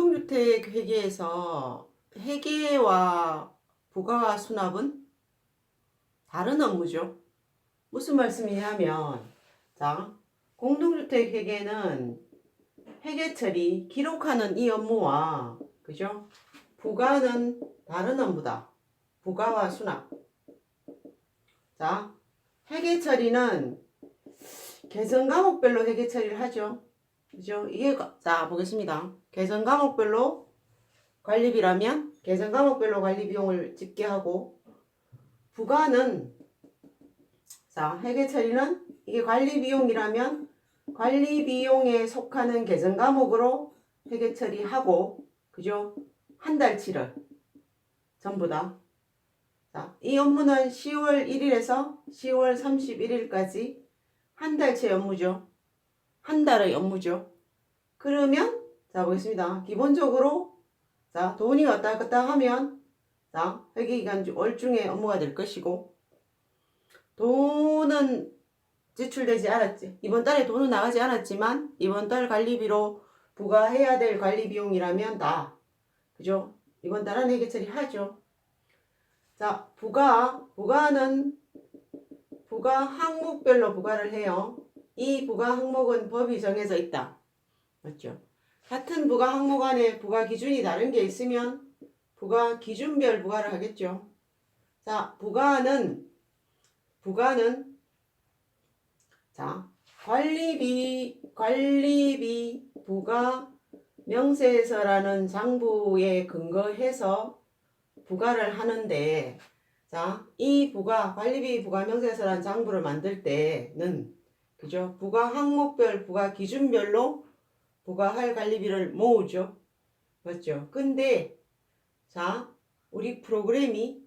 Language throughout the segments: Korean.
공동주택 회계에서 회계와 부가와 수납은 다른 업무죠. 무슨 말씀이냐면, 자, 공동주택 회계는 회계 처리, 기록하는 이 업무와, 그죠? 부가는 다른 업무다. 부가와 수납. 자, 회계 처리는 계정 과목별로 회계 처리를 하죠. 그죠? 이게, 자, 보겠습니다. 계정 과목별로 관리비라면 계정 과목별로 관리 비용을 집계하고, 부가는, 자, 회계 처리는 이게 관리 비용이라면 관리 비용에 속하는 계정 과목으로 회계 처리하고, 그죠? 한 달치를 전부 다. 자, 이 업무는 10월 1일에서 10월 31일까지 한 달치 업무죠. 한 달의 업무죠. 그러면, 자, 보겠습니다. 기본적으로, 자, 돈이 왔다 갔다 하면, 자, 회계기간 월중에 업무가 될 것이고, 돈은 지출되지 않았지. 이번 달에 돈은 나가지 않았지만, 이번 달 관리비로 부과해야 될 관리 비용이라면 다, 그죠? 이번 달 안에 회계 처리하죠. 자, 부가는 부가 항목별로 부과를 해요. 이 부가 항목은 법이 정해져 있다. 맞죠? 같은 부가 항목 안에 부가 기준이 다른 게 있으면 부가 기준별 부과를 하겠죠. 자, 부가는 자, 관리비 부가 명세서라는 장부에 근거해서 부과를 하는데, 자, 이 부가 관리비 부가 명세서라는 장부를 만들 때는, 그죠? 부가 항목별 부가 기준별로 부과할 관리비를 모으죠. 맞죠? 근데, 자, 우리 프로그램이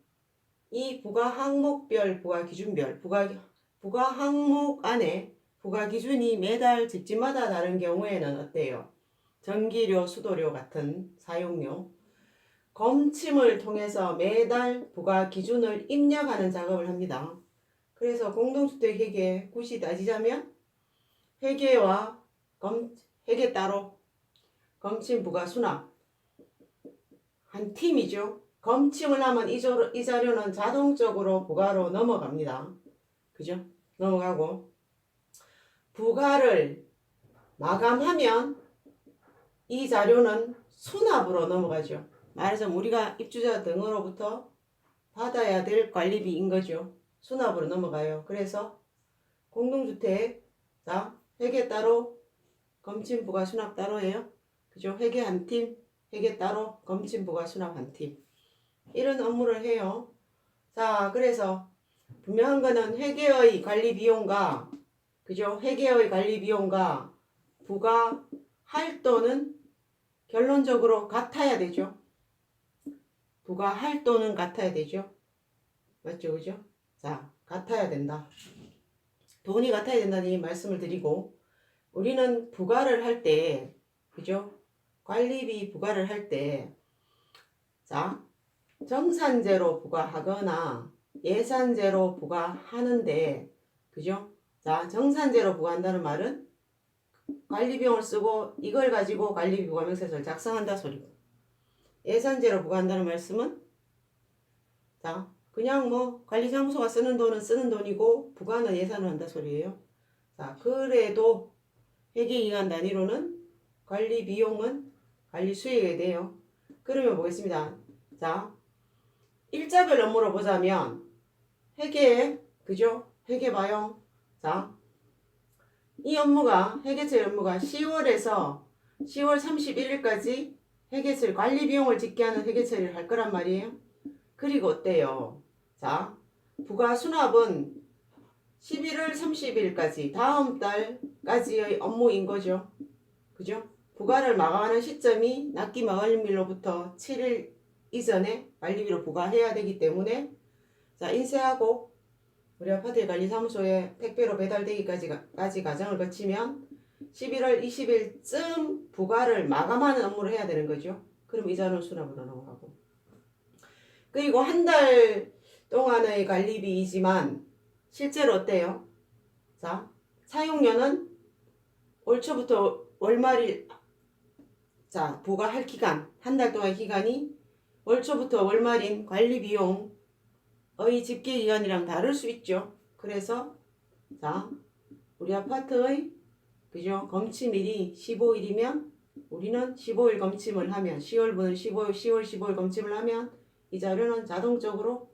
이 부가 항목별 부가 기준별 부가 항목 안에 부가 기준이 매달 집집마다 다른 경우에는 어때요? 전기료, 수도료 같은 사용료, 검침을 통해서 매달 부가 기준을 입력하는 작업을 합니다. 그래서 공동주택 회계 굳이 따지자면 회계와 회계 따로, 검침 부가 수납 한 팀이죠. 검침을 하면 이 자료는 자동적으로 부가로 넘어갑니다. 그죠? 넘어가고, 부가를 마감하면 이 자료는 수납으로 넘어가죠. 말하자면 우리가 입주자 등으로부터 받아야 될 관리비인 거죠. 수납으로 넘어가요. 그래서 공동주택, 자, 회계 따로, 검침 부가 수납 따로예요. 그죠? 회계 한 팀, 회계 따로, 검침 부가 수납 한 팀. 이런 업무를 해요. 자, 그래서 분명한 거는 회계의 관리 비용과, 그죠? 회계의 관리 비용과 부가 할도는 결론적으로 같아야 되죠. 부가 할도는 같아야 되죠. 맞죠? 그죠? 자, 같아야 된다. 돈이 같아야 된다는 이 말씀을 드리고, 우리는 부가를 할 때, 그죠? 관리비 부가를 할 때, 자, 정산제로 부과하거나 예산제로 부과하는데, 그죠? 자, 정산제로 부과한다는 말은 관리비용을 쓰고 이걸 가지고 관리비 부과명세서를 작성한다 소리고, 예산제로 부과한다는 말씀은, 자, 그냥 뭐 관리사무소가 쓰는 돈은 쓰는 돈이고 부과는 예산을 한다 소리예요. 자, 그래도 회계기간 단위로는 관리비용은 관리수익에 돼요. 그러면 보겠습니다. 자, 일자별 업무로 보자면 회계, 그죠? 회계 봐요. 자, 이 업무가 회계처리 업무가 10월에서 10월 31일까지 회계처리 관리비용을 집계하는 회계처리를 할 거란 말이에요. 그리고 어때요? 자, 부가 수납은 11월 30일까지 다음 달까지의 업무인 거죠. 그죠? 부가를 마감하는 시점이 납기 마감일로부터 7일 이전에 관리비로 부과해야 되기 때문에, 자, 인쇄하고 우리 아파트 관리사무소에 택배로 배달되기까지 과정을 거치면 11월 20일쯤 부가를 마감하는 업무를 해야 되는 거죠. 그럼 이자는 수납으로 넘어가고, 그리고 한 달 동안의 관리비이지만 실제로 어때요? 자, 사용료는 올 초부터 월말일 자, 부과할 기간, 한 달 동안 기간이 월 초부터 월말인 관리비용의 집계기간이랑 다를 수 있죠. 그래서 자, 우리 아파트의 그죠? 검침일이 15일이면 우리는 15일 검침을 하면 10월분은 10월 15일 검침을 하면 이 자료는 자동적으로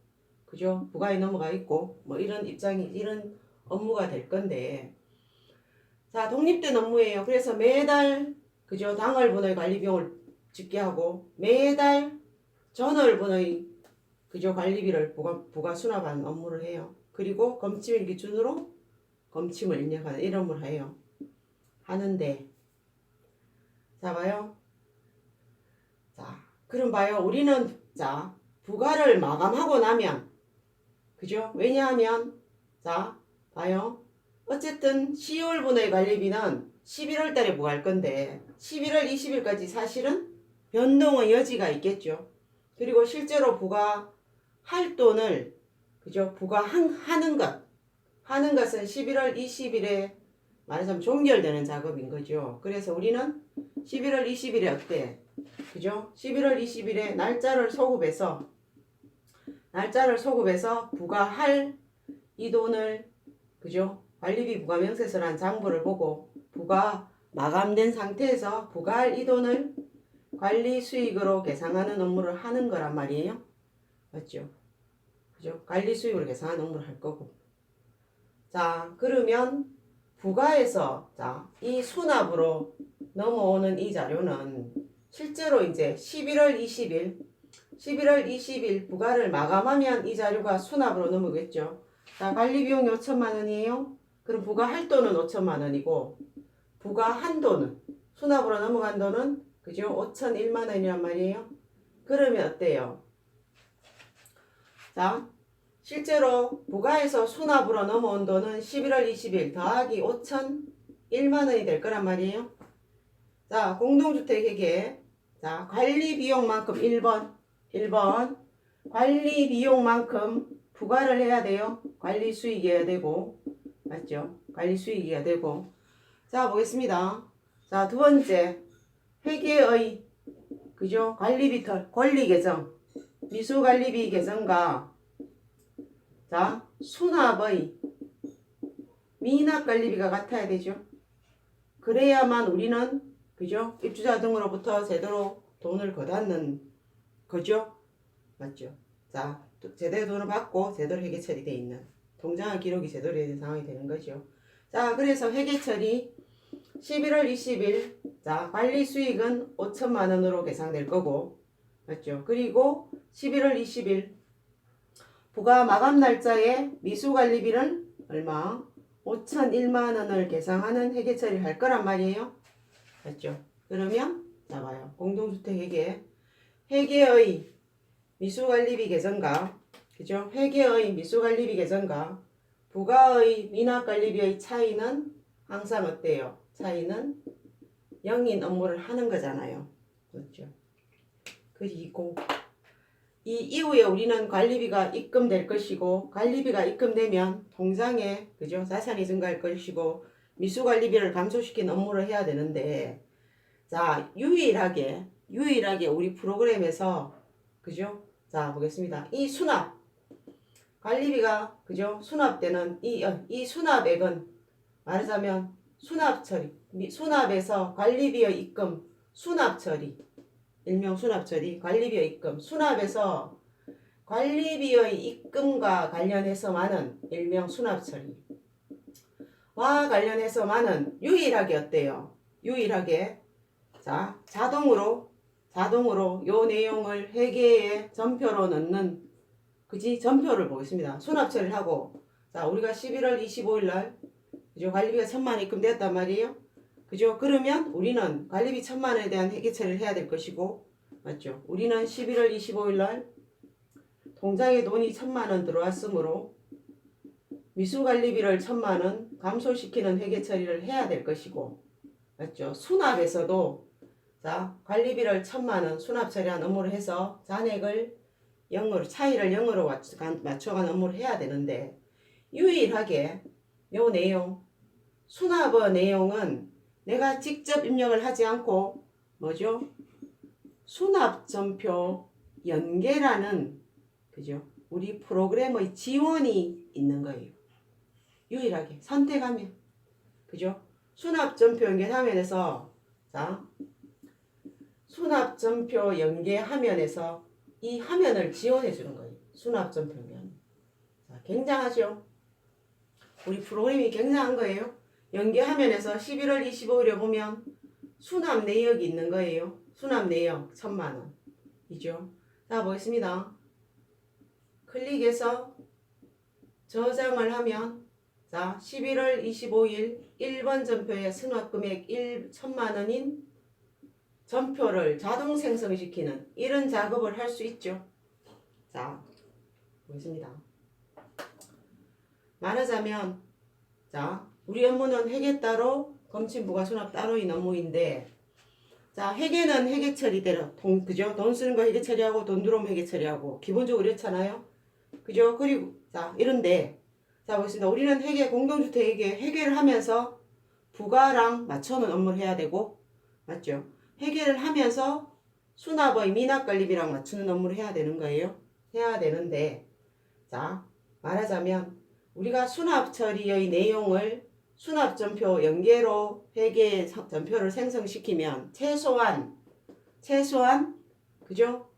그죠? 부가에 넘어가 있고 뭐 이런 이런 업무가 될 건데 자, 독립된 업무예요. 그래서 매달 그죠? 당월분의 관리비용을 집계하고 매달 전월분의 그죠? 관리비를 부가 수납하는 업무를 해요. 그리고 검침일 기준으로 검침을 입력하는 이런 업무를 해요. 하는데 자 봐요. 자 그럼 봐요. 우리는 자 부가를 마감하고 나면 그죠? 왜냐하면 자 봐요. 어쨌든 10월분의 관리비는 11월 달에 부과할 건데 11월 20일까지 사실은 변동의 여지가 있겠죠. 그리고 실제로 부과할 돈을 그죠? 부과하는 것은 11월 20일에 말하자면 종결되는 작업인 거죠. 그래서 우리는 11월 20일에 어때? 그죠? 11월 20일에 날짜를 소급해서 부과할 이 돈을 그죠? 관리비 부과 명세서란 장부를 보고 부과 마감된 상태에서 부과할 이 돈을 관리 수익으로 계산하는 업무를 하는 거란 말이에요. 맞죠? 그죠? 관리 수익으로 계산하는 업무를 할 거고. 자, 그러면 부가에서 자, 이 수납으로 넘어오는 이 자료는 실제로 이제 11월 20일 부가를 마감하면 이 자료가 수납으로 넘어오겠죠. 자, 관리비용이 5천만 원이에요. 그럼 부가할 돈은 5천만 원이고 부가한 돈은 수납으로 넘어간 돈은 그죠? 5,001만 원이란 말이에요. 그러면 어때요? 자, 실제로 부가에서 수납으로 넘어온 돈은 11월 20일 더하기 5,001만 원이 될 거란 말이에요. 자, 공동주택에게 자, 관리비용만큼 1번 관리비용만큼 부과를 해야 돼요. 관리수익이어야 되고 맞죠? 관리수익이어야 되고 자, 보겠습니다. 자, 두 번째 회계의 그죠? 관리비 권리계정 미수관리비 계정과 자, 수납의 미납관리비가 같아야 되죠. 그래야만 우리는 그죠? 입주자 등으로부터 제대로 돈을 거닫는 거죠. 맞죠? 자, 제대로 돈을 받고 제대로 회계 처리되어 있는 통장의 기록이 제대로 되는 상황이 되는 거죠. 자, 그래서 회계 처리 11월 20일 자, 관리 수익은 5천만 원으로 계산될 거고 맞죠? 그리고 11월 20일 부가 마감 날짜에 미수관리비를 얼마? 5,001만 원을 계상하는 회계 처리를 할 거란 말이에요. 맞죠? 그러면 자 봐요. 공동주택 회계의 미수관리비 계정과 그죠? 회계의 미수관리비 계정과 부가의 미납관리비의 차이는 항상 어때요? 차이는 영인 업무를 하는 거잖아요. 그렇죠? 그리고 이 이후에 우리는 관리비가 입금될 것이고 관리비가 입금되면 통장에 그죠? 자산이 증가할 것이고 미수관리비를 감소시킨 업무를 해야 되는데 자 유일하게 우리 프로그램에서 그죠? 자 보겠습니다. 이 수납 관리비가 그죠? 수납되는 이 수납액은 말하자면 수납 처리 수납에서 관리비의 입금 수납 처리 일명 수납 처리, 관리비의 입금, 수납에서 관리비의 입금과 관련해서만은 일명 수납 처리와 관련해서만은 유일하게 어때요? 유일하게 자 자동으로 요 내용을 회계에 전표로 넣는 그지 전표를 보겠습니다. 수납 처리를 하고 자 우리가 11월 25일 날 그죠? 관리비가 1,000만 원 입금되었단 말이에요. 그죠? 그러면 우리는 관리비 1,000만 원에 대한 회계 처리를 해야 될 것이고 맞죠? 우리는 11월 25일 날 통장에 돈이 1,000만 원 들어왔으므로 미수관리비를 1,000만 원 감소시키는 회계 처리를 해야 될 것이고 맞죠? 수납에서도 자 관리비를 1,000만 원 수납 처리한 업무를 해서 잔액을 0으로 차이를 0으로 맞춰간 업무를 해야 되는데 유일하게 요 내용 수납의 내용은 내가 직접 입력을 하지 않고 뭐죠? 수납전표 연계라는 그죠? 우리 프로그램의 지원이 있는 거예요. 유일하게 선택하면 그죠? 수납전표 연계 화면에서 자 수납전표 연계 화면에서 이 화면을 지원해 주는 거예요. 수납전표면 자, 굉장하죠? 우리 프로그램이 굉장한 거예요. 연계 화면에서 11월 25일에 보면 수납 내역이 있는 거예요. 수납 내역 1000만원 이죠. 자 보겠습니다. 클릭해서 저장을 하면 자 11월 25일 1번 전표의 수납금액 1000만원인 전표를 자동 생성시키는 이런 작업을 할 수 있죠. 자 보겠습니다. 말하자면 자 우리 업무는 회계 따로 검침 부가 수납 따로인 업무인데 자 회계는 회계 처리대로 그죠? 돈 쓰는 거 회계 처리하고 돈 들어오면 회계 처리하고 기본적으로 이렇잖아요. 그죠? 그리고 자 이런데 자 보겠습니다. 우리는 회계 공동주택 회계를 하면서 부가랑 맞춰놓은 업무를 해야 되고 맞죠? 회계를 하면서 수납의 미납관리비랑 맞추는 업무를 해야 되는 거예요. 해야 되는데 자 말하자면 우리가 수납 처리의 내용을 수납전표 연계로 회계 전표를 생성시키면 최소한 그죠?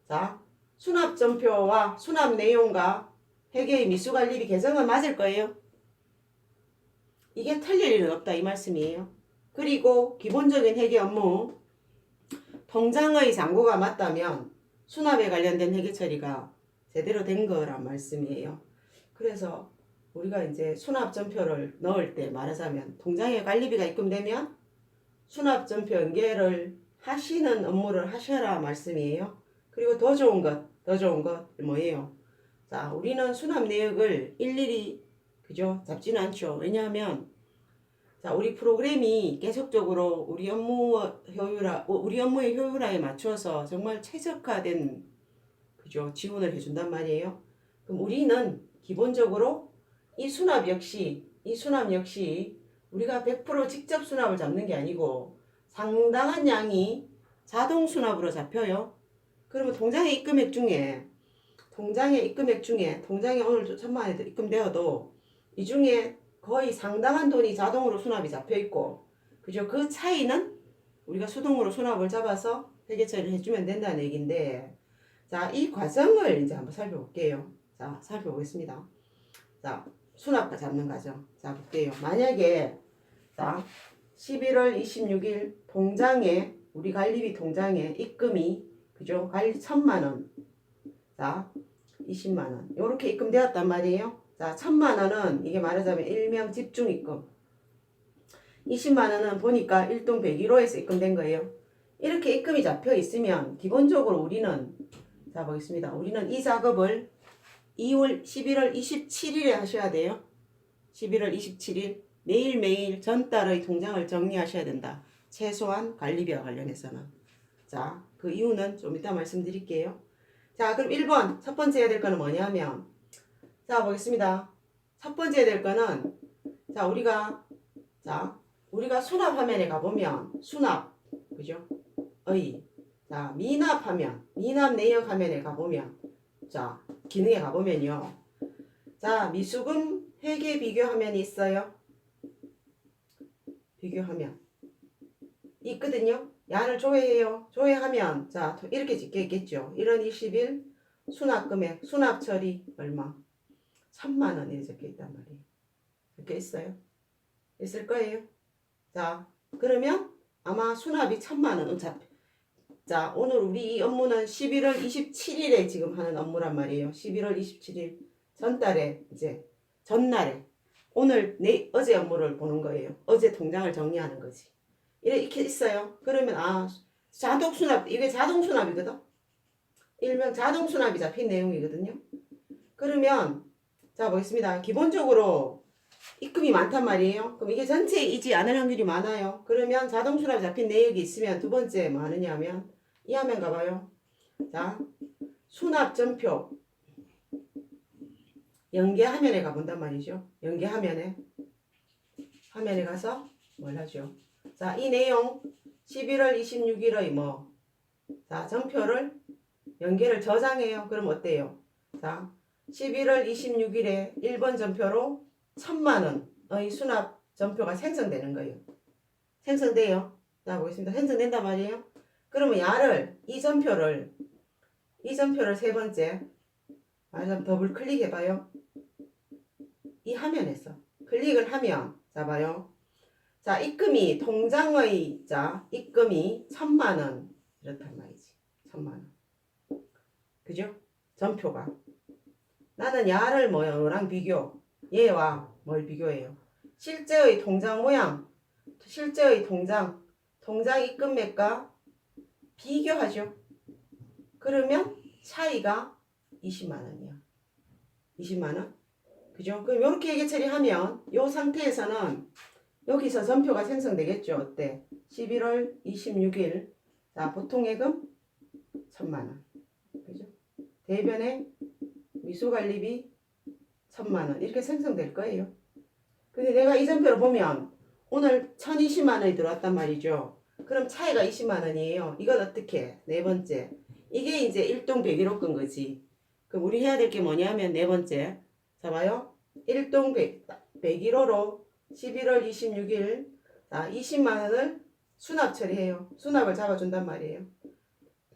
자 수납전표와 수납 내용과 회계의 미수관리비 계정은 맞을 거예요. 이게 틀릴 일은 없다 이 말씀이에요. 그리고 기본적인 회계 업무 통장의 잔고가 맞다면 수납에 관련된 회계 처리가 제대로 된 거란 말씀이에요. 그래서 우리가 이제 수납전표를 넣을 때 말하자면 통장에 관리비가 입금되면 수납전표 연계를 하시는 업무를 하셔라 말씀이에요. 그리고 더 좋은 것 뭐예요? 자, 우리는 수납 내역을 일일이 그죠? 잡지는 않죠. 왜냐하면 자, 우리 프로그램이 계속적으로 우리 업무의 효율화에 맞춰서 정말 최적화된 그죠? 지원을 해준단 말이에요. 그럼 우리는 기본적으로 이 수납 역시 우리가 100% 직접 수납을 잡는 게 아니고 상당한 양이 자동 수납으로 잡혀요. 그러면 통장의 입금액 중에 통장에 오늘 1000만원 입금되어도 이 중에 거의 상당한 돈이 자동으로 수납이 잡혀 있고 그죠? 그 차이는 우리가 수동으로 수납을 잡아서 회계 처리를 해주면 된다는 얘기인데 자, 이 과정을 이제 한번 살펴볼게요. 자, 살펴보겠습니다. 자, 수납 잡는 과정. 자, 볼게요. 만약에 자, 11월 26일 통장에 우리 관리비 통장에 입금이 그죠? 관리 1000만원. 자, 20만원. 요렇게 입금되었단 말이에요. 자, 1000만원은 이게 말하자면 일명 집중입금. 20만원은 보니까 일동 101호에서 입금된 거예요. 이렇게 입금이 잡혀 있으면 기본적으로 우리는 자 보겠습니다. 우리는 이 작업을 11월 27일에 하셔야 돼요. 11월 27일 매일매일 전달의 통장을 정리하셔야 된다. 최소한 관리비와 관련해서는. 자, 그 이유는 좀 이따 말씀드릴게요. 자, 그럼 1번 첫 번째 해야 될 거는 뭐냐면 자, 보겠습니다. 첫 번째 해야 될 거는 자, 우리가 수납 화면에 가보면 수납 그죠? 자, 미납 내역 화면에 가보면 자, 기능에 가보면요. 자, 미수금 회계 비교 화면이 있어요. 비교 화면 있거든요. 양을 조회해요. 조회하면 자, 이렇게 적혀 있겠죠. 1월 20일 수납금액, 수납 처리 얼마? 1000만원 이렇게 적혀 있단 말이에요. 적혀 있어요. 있을 거예요. 자, 그러면 아마 수납이 1000만원 어차피 자, 오늘 우리 이 업무는 11월 27일에 지금 하는 업무란 말이에요. 11월 27일 전달에 이제 전날에 오늘 어제 업무를 보는 거예요. 어제 통장을 정리하는 거지. 이렇게 있어요. 그러면 자동 수납 이게 자동 수납이거든. 일명 자동 수납이 잡힌 내용이거든요. 그러면 자 보겠습니다. 기본적으로 입금이 많단 말이에요. 그럼 이게 전체에 이지 않을 확률이 많아요. 그러면 자동 수납 잡힌 내역이 있으면 두 번째 뭐 하느냐면 이 화면 가봐요. 자, 수납 전표 연계 화면에 가본단 말이죠. 연계 화면에 가서 뭘 하죠? 자, 이 내용 11월 26일의 자, 전표를 연계를 저장해요. 그럼 어때요? 자, 11월 26일에 1번 전표로 1000만원의 수납 전표가 생성되는 거예요. 생성돼요. 자, 보겠습니다. 생성된단 말이에요. 그러면 이 전표를 세 번째, 말하자면 더블 클릭해봐요. 이 화면에서 클릭을 하면, 자, 봐요. 자, 입금이, 통장의, 자, 입금이 1000만원. 이렇단 말이지. 1000만원. 그죠? 전표가. 나는 야를 뭐랑 비교? 얘와 뭘 비교해요? 실제의 통장 모양, 실제의 통장 입금액과 비교하죠. 그러면 차이가 20만원이야. 20만원? 그죠? 그럼 이렇게 얘기 처리하면 이 상태에서는 여기서 전표가 생성되겠죠. 어때? 11월 26일. 자, 보통예금 1000만원. 그죠? 대변에 미수관리비 1000만원. 이렇게 생성될 거예요. 근데 내가 이 전표를 보면 오늘 1020만원이 들어왔단 말이죠. 그럼 차이가 20만원이에요. 이건 어떻게? 네 번째. 이게 이제 일동백의로 끈 거지. 그럼 우리 해야 될 게 뭐냐면 네 번째. 자, 봐요. 일동백의로로 11월 26일, 자, 20만원을 수납 처리해요. 수납을 잡아준단 말이에요.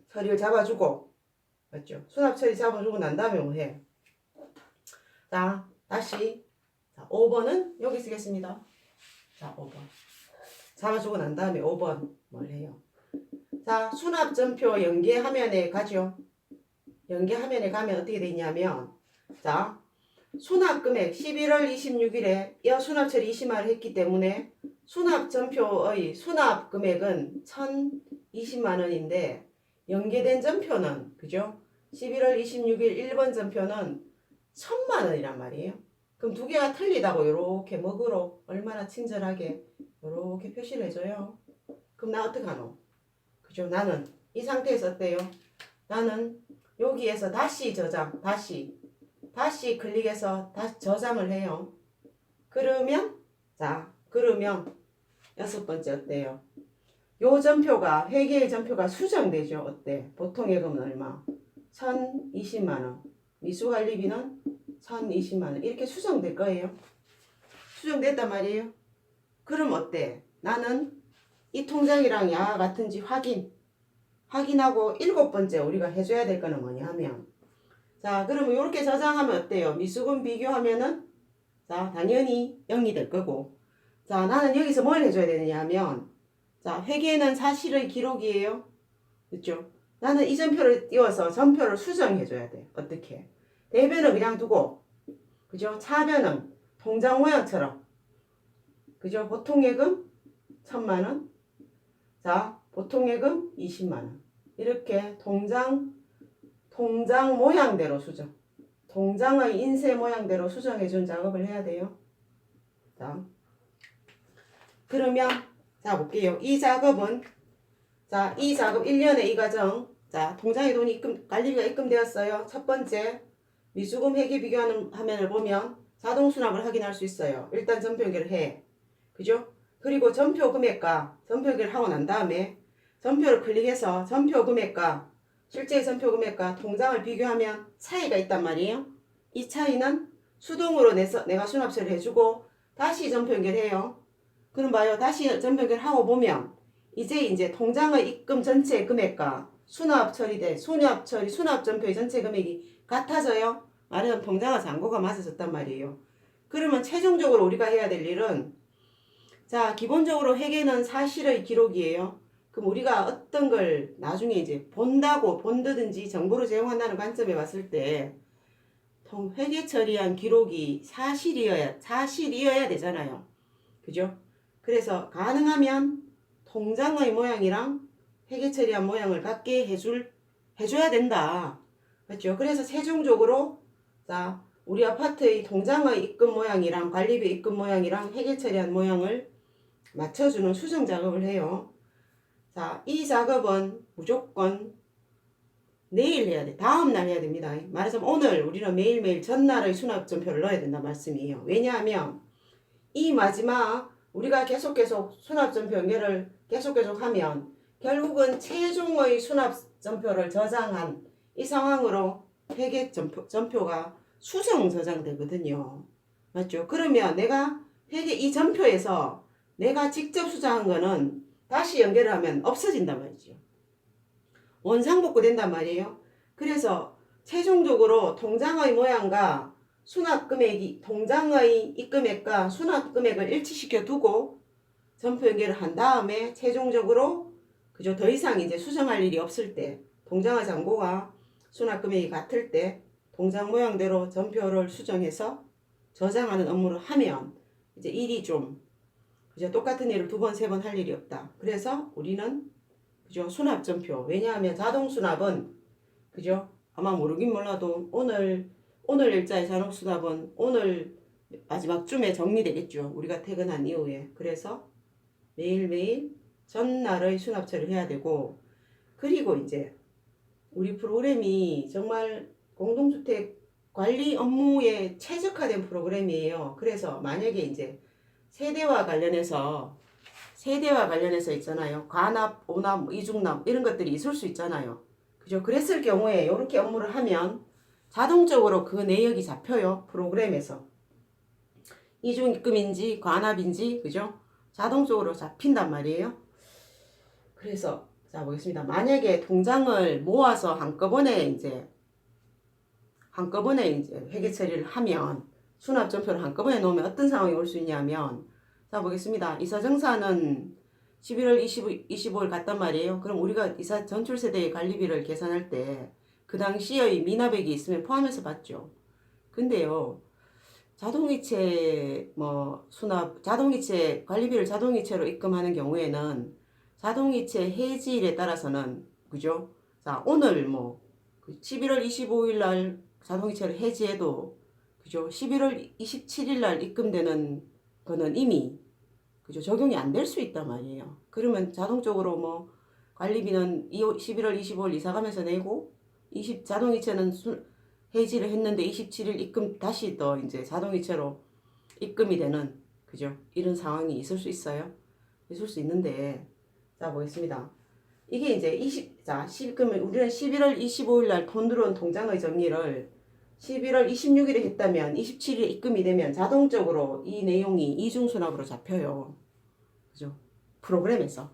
처리를 잡아주고, 맞죠? 수납 처리 잡아주고 난 다음에 뭐 해? 자, 다시. 자, 5번은 여기 쓰겠습니다. 자, 5번. 잡아주고 난 다음에 5번 뭘 해요? 자, 수납 전표 연계 화면에 가죠. 연계 화면에 가면 어떻게 되냐면, 자, 수납 금액 11월 26일에 수납 처리 20만을 했기 때문에 수납 전표의 수납 금액은 1020만원인데 연계된 전표는, 그죠? 11월 26일 1번 전표는 1000만원이란 말이에요. 그럼 두 개가 틀리다고 요렇게 먹으로 얼마나 친절하게 요렇게 표시를 해줘요. 그럼 나 어떡하노? 그죠? 나는 이 상태에서 어때요? 나는 여기에서 다시 저장, 다시 클릭해서 다시 저장을 해요. 그러면 여섯 번째 어때요? 요 전표가, 회계의 전표가 수정되죠. 어때? 보통 예금은 얼마? 1020만원. 미수관리비는 1020만원. 이렇게 수정될 거예요. 수정됐단 말이에요. 그럼 어때? 나는 이 통장이랑 야와 같은지 확인하고 일곱 번째 우리가 해줘야 될 거는 뭐냐 하면, 자, 그러면 이렇게 저장하면 어때요? 미수금 비교하면은, 자, 당연히 0이 될 거고, 자, 나는 여기서 뭘 해줘야 되느냐 하면, 자, 회계는 사실의 기록이에요. 그렇죠? 나는 이 전표를 띄워서 전표를 수정해줘야 돼. 어떻게? 대변은 그냥 두고, 그죠? 차변은 통장 모양처럼, 그죠? 보통예금 1000만원, 자, 보통예금 20만원. 이렇게 통장 모양대로 수정. 통장의 인쇄 모양대로 수정해준 작업을 해야 돼요. 자, 그러면, 자, 볼게요. 이 작업은, 자, 이 작업 1년의 이 과정. 자, 통장에 돈이 관리비가 입금되었어요. 첫 번째, 미수금 회계 비교하는 화면을 보면 자동 수납을 확인할 수 있어요. 일단 전표 연결을 해. 그죠? 그리고 전표 금액과 전표 연결을 하고 난 다음에 전표를 클릭해서 전표 금액과 실제 전표 금액과 통장을 비교하면 차이가 있단 말이에요. 이 차이는 수동으로 내가 수납 처리를 해주고 다시 전표 연결해요. 그럼 봐요. 다시 전표 연결하고 보면 이제 통장의 입금 전체 금액과 수납 전표의 전체 금액이 같아져요. 말하자면 통장과 잔고가 맞아졌단 말이에요. 그러면 최종적으로 우리가 해야 될 일은, 자, 기본적으로 회계는 사실의 기록이에요. 그럼 우리가 어떤 걸 나중에 이제 본다든지 정보를 제공한다는 관점에 봤을 때 회계 처리한 기록이 사실이어야 되잖아요. 그죠? 그래서 가능하면 통장의 모양이랑 회계 처리한 모양을 같게 해줘야 된다. 그렇죠? 그래서 최종적으로, 자, 우리 아파트의 통장의 입금 모양이랑 관리비 입금 모양이랑 회계 처리한 모양을 맞춰주는 수정 작업을 해요. 자, 이 작업은 무조건 내일 해야 돼. 다음날 해야 됩니다. 말하자면 오늘 우리는 매일매일 전날의 수납 전표를 넣어야 된다는 말씀이에요. 왜냐하면 이 마지막 우리가 계속 수납점표 연결을 계속 하면 결국은 최종의 수납점표를 저장한 이 상황으로 회계점표가 수정 저장되거든요. 맞죠? 그러면 내가 회계 이 점표에서 내가 직접 수정한 거는 다시 연결을 하면 없어진단 말이죠. 원상복구 된단 말이에요. 그래서 최종적으로 통장의 모양과 수납금액이 통장의 입금액과 수납금액을 일치시켜 두고 점표 연결을 한 다음에 최종적으로 그죠? 더 이상 이제 수정할 일이 없을 때 통장의 잔고가 수납금액이 같을 때 통장 모양대로 점표를 수정해서 저장하는 업무를 하면 이제 일이 좀 그죠? 똑같은 일을 2번, 3번 할 일이 없다. 그래서 우리는 그죠? 수납점표. 왜냐하면 자동수납은 그죠? 아마 모르긴 몰라도 오늘 일자의 자동수납은 오늘 마지막 쯤에 정리되겠죠. 우리가 퇴근한 이후에. 그래서 매일매일 전날의 수납 처리를 해야 되고, 그리고 이제 우리 프로그램이 정말 공동주택 관리 업무에 최적화된 프로그램이에요. 그래서 만약에 이제 세대와 관련해서 있잖아요. 관납, 오납, 이중납 이런 것들이 있을 수 있잖아요. 그죠? 그랬을 경우에 이렇게 업무를 하면 자동적으로 그 내역이 잡혀요. 프로그램에서. 이중입금인지 관납인지 그죠? 자동적으로 잡힌단 말이에요. 그래서 자 보겠습니다. 만약에 통장을 모아서 한꺼번에 이제 회계 처리를 하면 수납점표를 한꺼번에 놓으면 어떤 상황이 올 수 있냐면 자 보겠습니다. 이사정산은 11월 25일 갔단 말이에요. 그럼 우리가 이사 전출세대의 관리비를 계산할 때 그 당시의 미납액이 있으면 포함해서 받죠. 근데요. 자동이체 자동이체 관리비를 자동이체로 입금하는 경우에는 자동이체 해지일에 따라서는 그죠? 자 오늘 11월 25일 날 자동이체를 해지해도 그죠? 11월 27일 날 입금되는 거는 이미 그죠? 적용이 안 될 수 있단 말이에요. 그러면 자동적으로 관리비는 11월 25일 이사 가면서 내고 자동이체는 해지를 했는데 27일 입금 다시 또 이제 자동이체로 입금이 되는 그죠? 이런 상황이 있을 수 있어요. 있을 수 있는데 자 보겠습니다. 이게 이제 그러면 우리는 11월 25일 날 돈 들어온 통장의 정리를 11월 26일에 했다면 27일에 입금이 되면 자동적으로 이 내용이 이중수납으로 잡혀요. 그죠? 프로그램에서.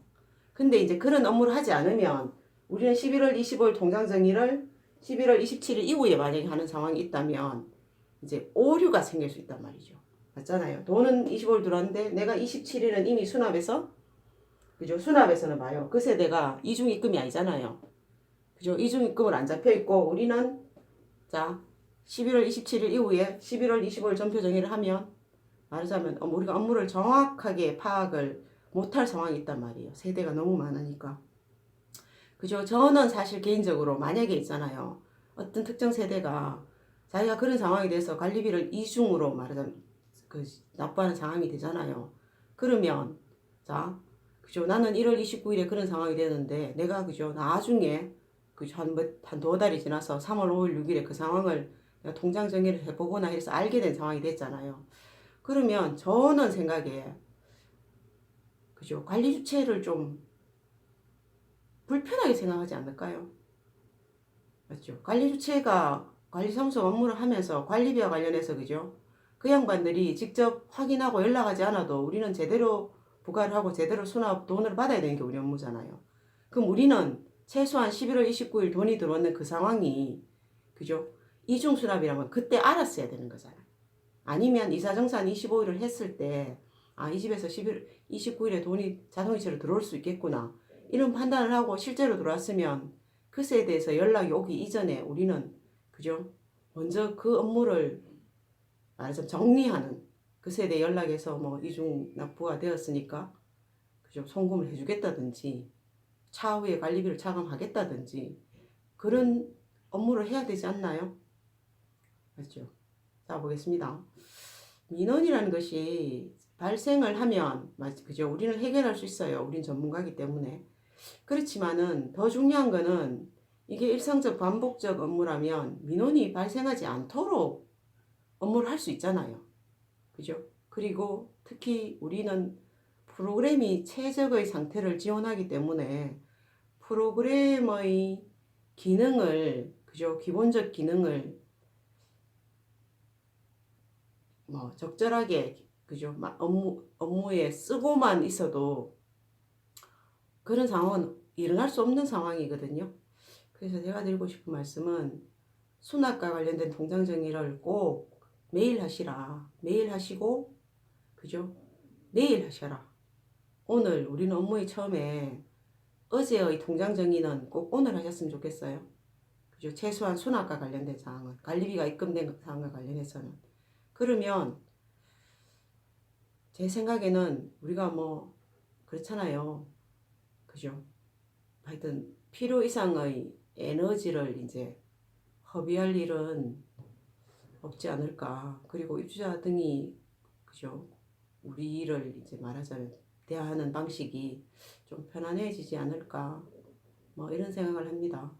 근데 이제 그런 업무를 하지 않으면 우리는 11월 25일 통장 정리를 11월 27일 이후에 만약에 하는 상황이 있다면 이제 오류가 생길 수 있단 말이죠. 맞잖아요. 돈은 25일 들어왔는데 내가 27일은 이미 수납해서 그죠? 수납에서는 봐요. 그 세대가 이중입금이 아니잖아요. 그죠? 이중입금을 안 잡혀 있고 우리는 자 11월 27일 이후에 11월 25일 전표 정리를 하면 말하자면 우리가 업무를 정확하게 파악을 못할 상황이 있단 말이에요. 세대가 너무 많으니까. 그죠? 저는 사실 개인적으로 만약에 있잖아요. 어떤 특정 세대가 자기가 그런 상황에 대해서 관리비를 이중으로 말하자면 납부하는 상황이 되잖아요. 그러면 자 그죠? 나는 1월 29일에 그런 상황이 되는데 내가 그죠? 나중에 한 2달이 지나서 3월 5일 6일에 그 상황을 내가 통장 정리를 해보거나 해서 알게 된 상황이 됐잖아요. 그러면 저는 생각에 그죠? 관리 주체를 좀 불편하게 생각하지 않을까요? 맞죠? 관리 주체가 관리사무소 업무를 하면서 관리비와 관련해서 그죠? 그 양반들이 직접 확인하고 연락하지 않아도 우리는 제대로 부과를 하고 제대로 수납 돈을 받아야 되는 게 우리 업무잖아요. 그럼 우리는 최소한 11월 29일 돈이 들어오는 그 상황이 그죠? 이중수납이라면 그때 알았어야 되는 거잖아요. 아니면 이사정산 25일을 했을 때 이 집에서 11월 29일에 돈이 자동이체로 들어올 수 있겠구나. 이런 판단을 하고 실제로 들어왔으면 그 세대에서 연락이 오기 이전에 우리는 그죠? 먼저 그 업무를 말하자면 정리하는 그 세대 연락해서 이중 납부가 되었으니까 그죠? 송금을 해주겠다든지 차후에 관리비를 차감하겠다든지 그런 업무를 해야 되지 않나요? 맞죠? 자 보겠습니다. 민원이라는 것이 발생을 하면 그죠? 우리는 해결할 수 있어요. 우린 전문가이기 때문에. 그렇지만은 더 중요한 거는 이게 일상적 반복적 업무라면 민원이 발생하지 않도록 업무를 할 수 있잖아요. 그죠? 그리고 특히 우리는 프로그램이 최적의 상태를 지원하기 때문에 프로그램의 기능을, 그죠? 기본적 기능을 뭐 적절하게, 그죠? 업무에 쓰고만 있어도 그런 상황은 일어날 수 없는 상황이거든요. 그래서 제가 드리고 싶은 말씀은 수납과 관련된 통장 정리를 꼭 매일 하시라. 매일 하시고, 그죠? 내일 하셔라. 오늘 우리는 업무의 처음에 어제의 통장 정리는 꼭 오늘 하셨으면 좋겠어요. 그죠? 최소한 수납과 관련된 사항은, 관리비가 입금된 사항과 관련해서는. 그러면 제 생각에는 우리가 뭐 그렇잖아요. 그죠? 하여튼 필요 이상의 에너지를 이제 허비할 일은 없지 않을까. 그리고 입주자 등이, 그죠? 우리를 이제 말하자면 대하는 방식이 좀 편안해지지 않을까. 뭐 이런 생각을 합니다.